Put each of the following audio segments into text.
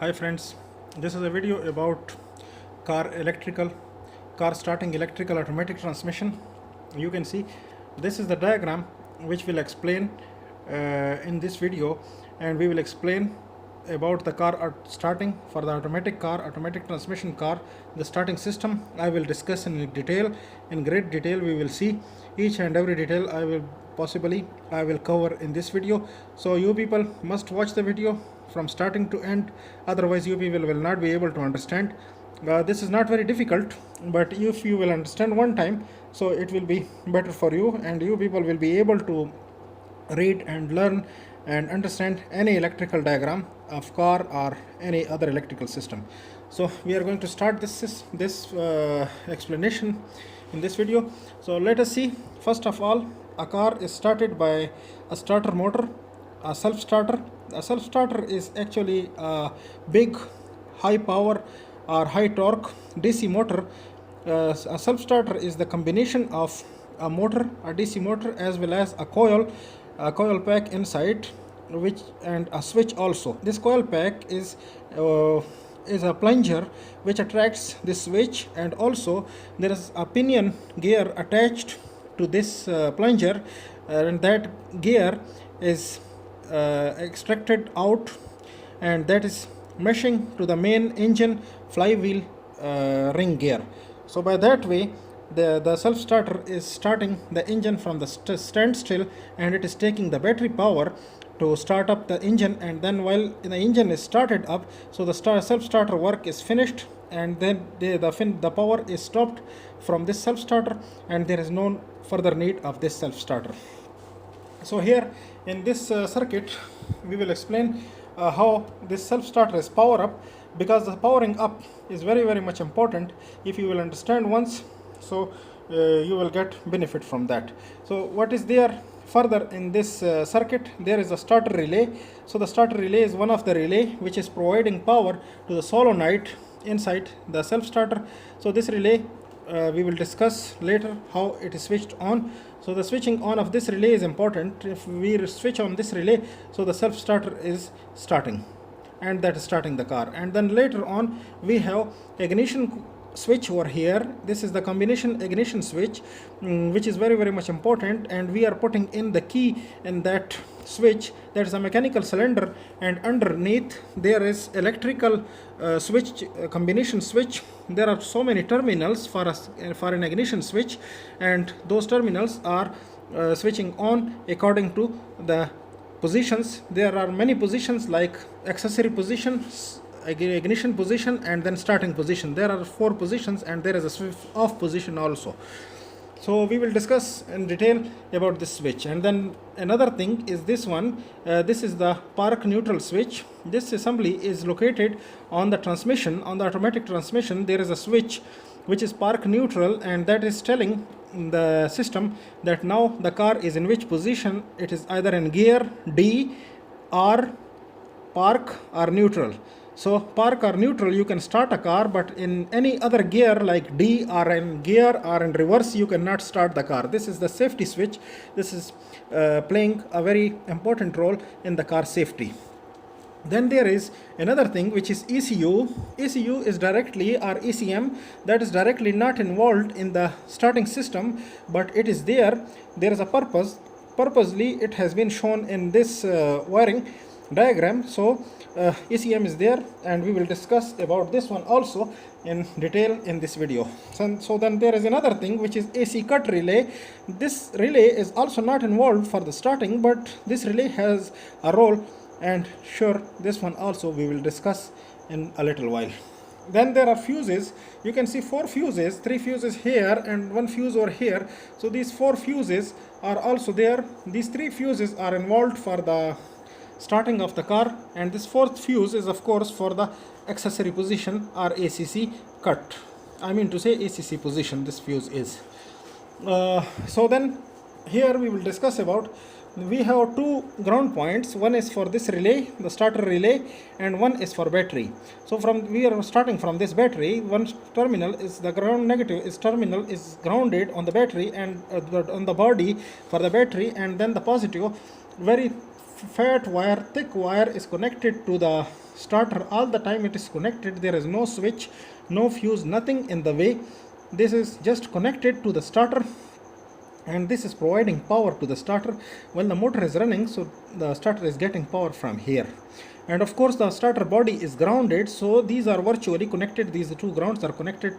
Hi friends, this is a video about car starting electrical automatic transmission. You can see this is the diagram which will explain in this video, and we will explain about the car starting for the automatic transmission car, the starting system. I will discuss in great detail. We will see each and every detail I will cover in this video. So you people must watch the video from starting to end, otherwise you people will not be able to understand. This is not very difficult, but if you will understand one time, so it will be better for you, and you people will be able to read and learn and understand any electrical diagram of car or any other electrical system. So we are going to start this explanation in this video. So let us see. First of all, a car is started by a starter motor, a self starter. A self starter is actually a big high power or high torque DC motor. A self starter is the combination of a motor, a DC motor, as well as a coil pack inside, and a switch also. This coil pack is a plunger which attracts this switch, and also there is a pinion gear attached to this plunger, and that gear is extracted out, and that is meshing to the main engine flywheel ring gear. So by that way, the self starter is starting the engine from the standstill, and it is taking the battery power to start up the engine, and then while the engine is started up, so the self starter work is finished, and then the power is stopped from this self starter, and there is no further need of this self starter. So here in this circuit we will explain how this self starter is power up, because the powering up is very much important. If you will understand once, so you will get benefit from that. So what is there further in this circuit? There is a starter relay. So the starter relay is one of the relay which is providing power to the solenoid inside the self starter. So this relay we will discuss later how it is switched on. So the switching on of this relay is important. If we switch on this relay, so the self starter is starting, and that is starting the car. And then later on we have ignition switch over here. This is the combination ignition switch, which is very much important, and we are putting in the key in that switch. That is a mechanical cylinder, and underneath there is electrical switch, combination switch. There are so many terminals for an ignition switch, and those terminals are switching on according to the positions. There are many positions like accessory positions, ignition position, and then starting position. There are 4 positions, and there is a switch off position also. So we will discuss in detail about this switch. And then another thing is this one. This is the park neutral switch. This assembly is located on the transmission. On the automatic transmission, there is a switch which is park neutral, and that is telling the system that now the car is in which position. It is either in gear D, or park, or neutral. So park or neutral, you can start a car, but in any other gear like D, or in gear or in reverse, you cannot start the car. This is the safety switch. This is playing a very important role in the car safety. Then there is another thing which is ECU. ECU is directly, or ECM, that is directly not involved in the starting system, but it is there. There is a purpose. Purposely it has been shown in this wiring diagram. So ECM is there, and we will discuss about this one also in detail in this video. So then there is another thing which is AC cut relay. This relay is also not involved for the starting, but this relay has a role, and sure, this one also we will discuss in a little while. Then there are fuses. You can see 4 fuses, 3 fuses here and 1 fuse over here. So these 4 fuses are also there. These 3 fuses are involved for the starting of the car, and this 4th fuse is of course for the accessory position, or ACC cut. I mean to say ACC position this fuse is. So then here we will discuss about, we have 2 ground points. One is for this relay, the starter relay, and one is for battery. So we are starting from this battery. One terminal is the ground, negative is terminal is grounded on the battery, and on the body for the battery, and then the positive very fat wire, thick wire is connected to the starter all the time it is connected. There is no switch, no fuse, nothing in the way. This is just connected to the starter, and this is providing power to the starter while the motor is running. So the starter is getting power from here, and of course the starter body is grounded, so these are virtually connected. These two grounds are connected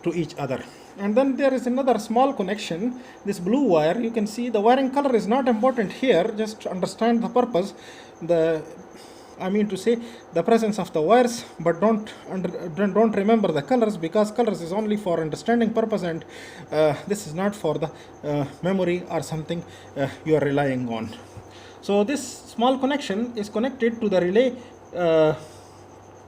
to each other. And then there is another small connection, this blue wire. You can see the wiring color is not important here, just understand the purpose, the presence of the wires, but don't remember the colors, because colors is only for understanding purpose, and this is not for the memory or something you are relying on. So this small connection is connected to the relay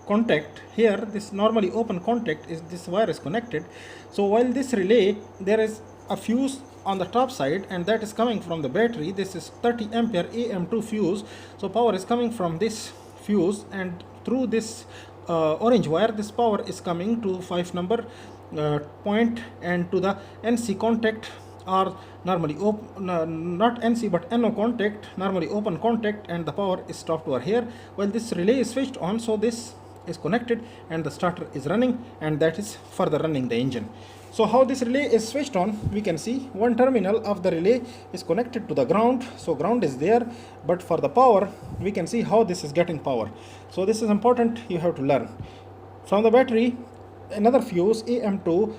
contact here. This normally open contact is, this wire is connected. So while this relay, there is a fuse on the top side, and that is coming from the battery. This is 30 ampere AM2 fuse, so power is coming from this fuse, and through this orange wire this power is coming to 5 number point, and to the NC contact, or normally not NC but NO contact, normally open contact, and the power is stopped over here while this relay is switched on. So this is connected and the starter is running, and that is further running the engine. So how this relay is switched on, we can see one terminal of the relay is connected to the ground, so ground is there, but for the power we can see how this is getting power. So this is important, you have to learn. From the battery, another fuse AM2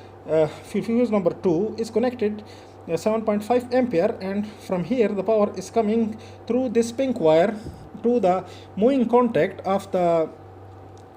fuse number 2 is connected 7.5 ampere, and from here the power is coming through this pink wire to the moving contact of the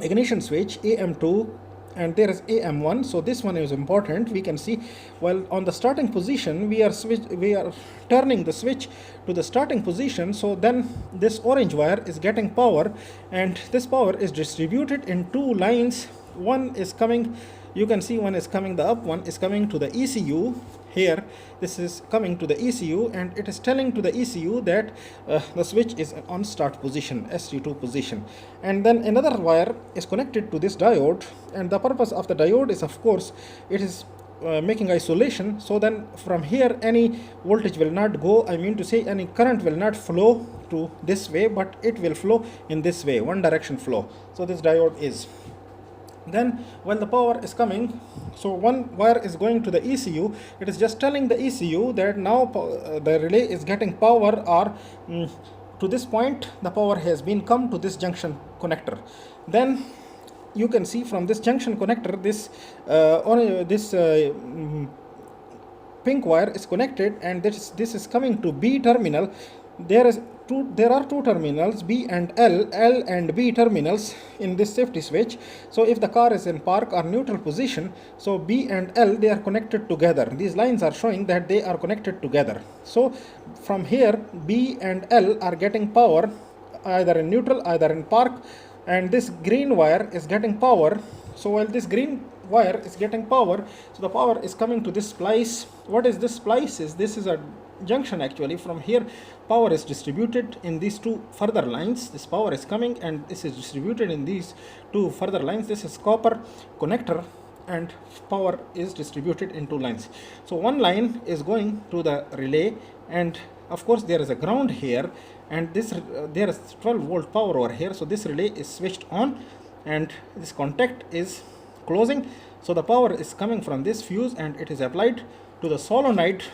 ignition switch AM2, and there is AM1. So this one is important. We can see while on the starting position we are turning the switch to the starting position, so then this orange wire is getting power, and this power is distributed in two lines. One is coming, you can see one is coming, the up one is coming to the ECU here. This is coming to the ECU, and it is telling to the ECU that the switch is on start position, ST2 position. And then another wire is connected to this diode, and the purpose of the diode is, of course, it is making isolation. So then from here any voltage will not go, any current will not flow to this way, but it will flow in this way, one direction flow. So this diode is. Then when the power is coming, so one wire is going to the ECU, it is just telling the ECU that now the relay is getting power, or to this point the power has been come to this junction connector. Then you can see from this junction connector, this pink wire is connected, and this is coming to B terminal. There are two terminals, B and L and B terminals in this safety switch. So if the car is in park or neutral position, so B and L, they are connected together. These lines are showing that they are connected together. So from here B and L are getting power either in neutral, either in park, and this green wire is getting power. So while this green wire is getting power, so the power is coming to this splice. What is this splice? This is a junction actually. From here power is distributed in these two further lines. This power is coming and this is distributed in these two further lines. This is copper connector, and power is distributed in two lines. So one line is going to the relay, and of course there is a ground here, and this there is 12 volt power over here. So this relay is switched on, and this contact is closing. So the power is coming from this fuse, and it is applied to the solenoid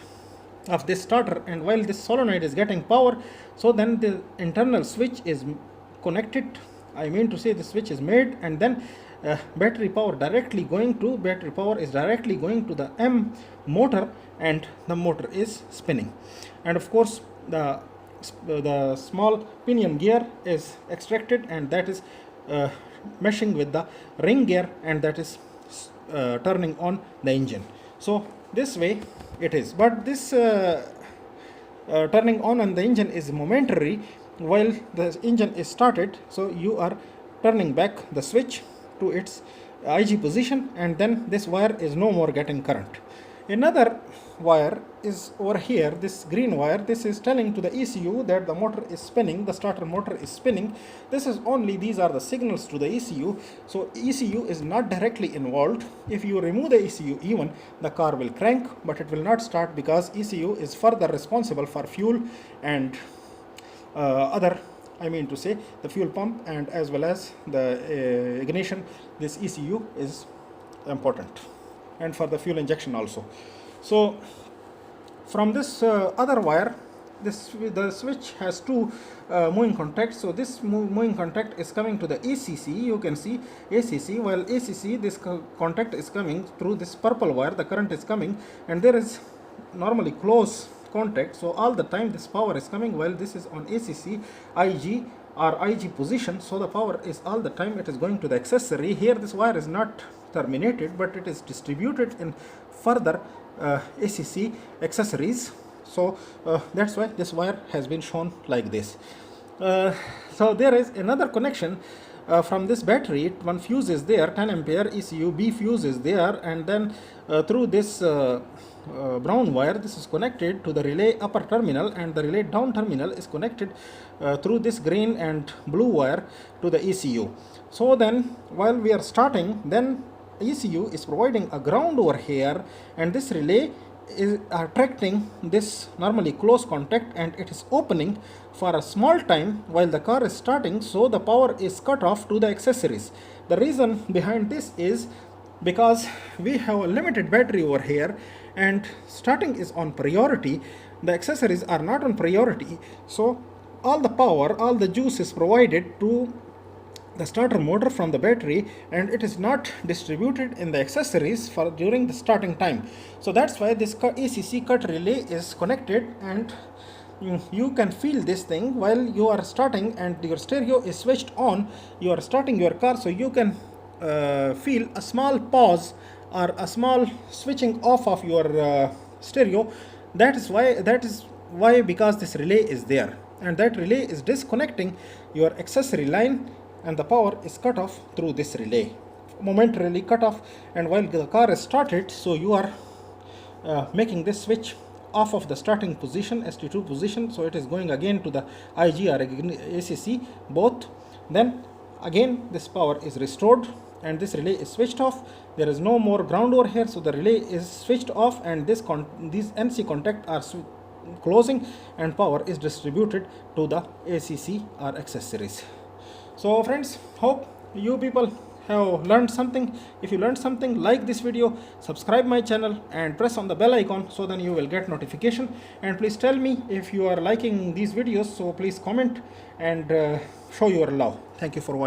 of this starter. And while this solenoid is getting power, so then the internal switch is connected, the switch is made, and then battery power is directly going to the M motor, and the motor is spinning. And of course the small pinion gear is extracted, and that is meshing with the ring gear, and that is turning on the engine. So this way it is, but this turning on the engine is momentary while the engine is started. So you are turning back the switch to its IG position, and then this wire is no more getting current. Another wire is over here, this green wire. This is telling to the ECU that the motor is spinning, the starter motor is spinning. These are the signals to the ECU. So ECU is not directly involved. If you remove the ECU even, the car will crank, but it will not start, because ECU is further responsible for fuel and other I mean to say the fuel pump and as well as the ignition, this ECU is important, and for the fuel injection also. So from this other wire, the switch has two moving contacts. So this moving contact is coming to the ACC. You can see ACC, while ACC, this contact is coming through this purple wire, the current is coming, and there is normally close contact. So all the time this power is coming while this is on ACC IG or IG position. So the power is all the time, it is going to the accessory. Here this wire is not terminated, but it is distributed in further ACC accessories. So that's why this wire has been shown like this. So there is another connection from this battery. One fuse is there, 10 ampere ECU B fuse is there, and then through this brown wire, this is connected to the relay upper terminal, and the relay down terminal is connected through this green and blue wire to the ECU. So then while we are starting, then ECU is providing a ground over here, and this relay is attracting this normally close contact, and it is opening for a small time while the car is starting, so the power is cut off to the accessories. The reason behind this is because we have a limited battery over here, and starting is on priority, the accessories are not on priority. So all the power, all the juice is provided to the starter motor from the battery, and it is not distributed in the accessories for during the starting time. So that's why this ACC cut relay is connected, and you can feel this thing while you are starting and your stereo is switched on. You are starting your car, so you can feel a small pause or a small switching off of your stereo. That is why because this relay is there, and that relay is disconnecting your accessory line, and the power is cut off through this relay, momentarily cut off. And while the car is started, so you are making this switch off of the starting position, ST2 position, so it is going again to the IG or ACC both. Then again this power is restored, and this relay is switched off. There is no more ground over here, so the relay is switched off, and these NC contact are closing, and power is distributed to the ACC or accessories. So friends, hope you people have learned something. If you learned something, like this video, subscribe my channel and press on the bell icon, so then you will get notification. And please tell me if you are liking these videos, so please comment and show your love. Thank you for watching.